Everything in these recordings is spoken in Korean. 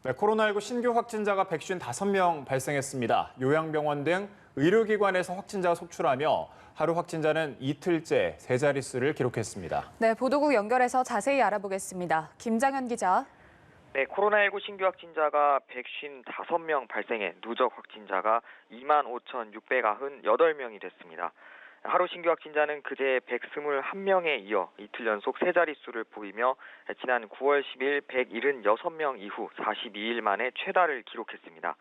네, 코로나19 신규 확진자가 155명 발생했습니다. 요양병원 등 의료기관에서 확진자가 속출하며 하루 확진자는 이틀째 세 자릿수를 기록했습니다. 네, 보도국 연결해서 자세히 알아보겠습니다. 김장현 기자. 네, 코로나19 신규 확진자가 155명 발생해 누적 확진자가 25,698명이 됐습니다. 하루 신규 확진자는 그제 121명에 이어 이틀 연속 세 자릿수를 보이며 지난 9월 10일 176명 이후 42일 만에 최다를 기록했습니다.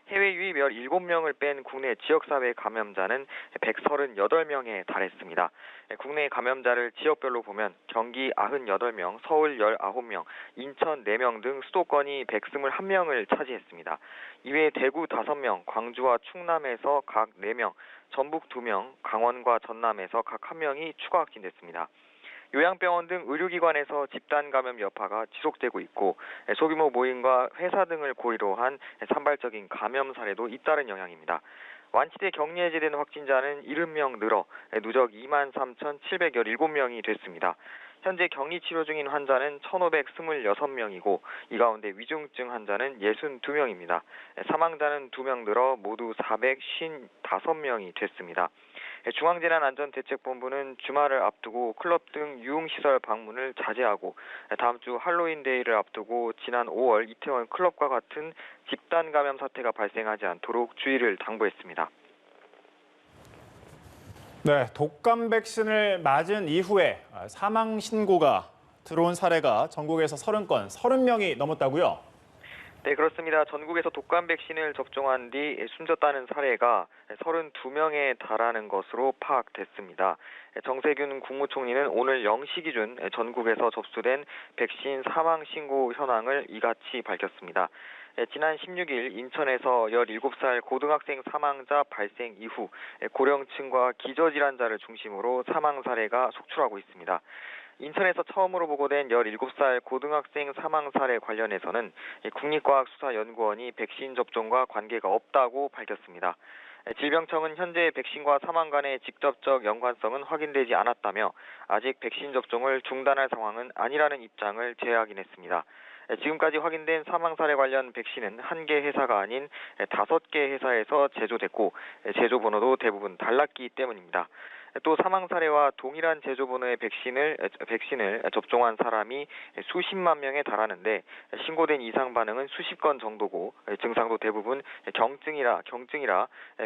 해외 유입 17명을 뺀 국내 지역사회 감염자는 138명에 달했습니다. 국내 감염자를 지역별로 보면 경기 98명, 서울 19명, 인천 4명 등 수도권이 121명을 차지했습니다. 이외에 대구 5명, 광주와 충남에서 각 4명, 전북 2명, 강원과 전남에서 각 1명이 추가 확진됐습니다. 요양병원 등 의료기관에서 집단 감염 여파가 지속되고 있고 소규모 모임과 회사 등을 고리로 한 산발적인 감염 사례도 잇따른 영향입니다. 완치돼 격리 해제된 확진자는 70명 늘어 누적 23,717명이 됐습니다. 현재 격리 치료 중인 환자는 1,526명이고 이 가운데 위중증 환자는 62명입니다. 사망자는 2명 늘어 모두 455명이 됐습니다. 중앙재난안전대책본부는 주말을 앞두고 클럽 등 유흥시설 방문을 자제하고 다음 주 할로윈데이를 앞두고 지난 5월 이태원 클럽과 같은 집단 감염 사태가 발생하지 않도록 주의를 당부했습니다. 네, 독감 백신을 맞은 이후에 사망 신고가 들어온 사례가 전국에서 30건, 30명이 넘었다고요? 네, 그렇습니다. 전국에서 독감 백신을 접종한 뒤 숨졌다는 사례가 32명에 달하는 것으로 파악됐습니다. 정세균 국무총리는 오늘 0시 기준 전국에서 접수된 백신 사망 신고 현황을 이같이 밝혔습니다. 지난 16일 인천에서 17살 고등학생 사망자 발생 이후 고령층과 기저질환자를 중심으로 사망 사례가 속출하고 있습니다. 인천에서 처음으로 보고된 17살 고등학생 사망 사례 관련해서는 국립과학수사연구원이 백신 접종과 관계가 없다고 밝혔습니다. 질병청은 현재 백신과 사망 간의 직접적 연관성은 확인되지 않았다며 아직 백신 접종을 중단할 상황은 아니라는 입장을 재확인했습니다. 지금까지 확인된 사망 사례 관련 백신은 1개 회사가 아닌 5개 회사에서 제조됐고 제조 번호도 대부분 달랐기 때문입니다. 또 사망 사례와 동일한 제조 번호의 백신을 접종한 사람이 수십만 명에 달하는데 신고된 이상 반응은 수십 건 정도고 증상도 대부분 경증이라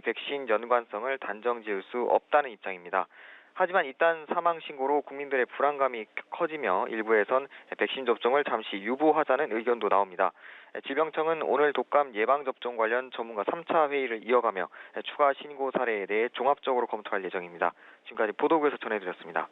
백신 연관성을 단정 지을 수 없다는 입장입니다. 하지만 이딴 사망 신고로 국민들의 불안감이 커지며 일부에선 백신 접종을 잠시 유보하자는 의견도 나옵니다. 질병청은 오늘 독감 예방접종 관련 전문가 3차 회의를 이어가며 추가 신고 사례에 대해 종합적으로 검토할 예정입니다. 지금까지 보도국에서 전해드렸습니다.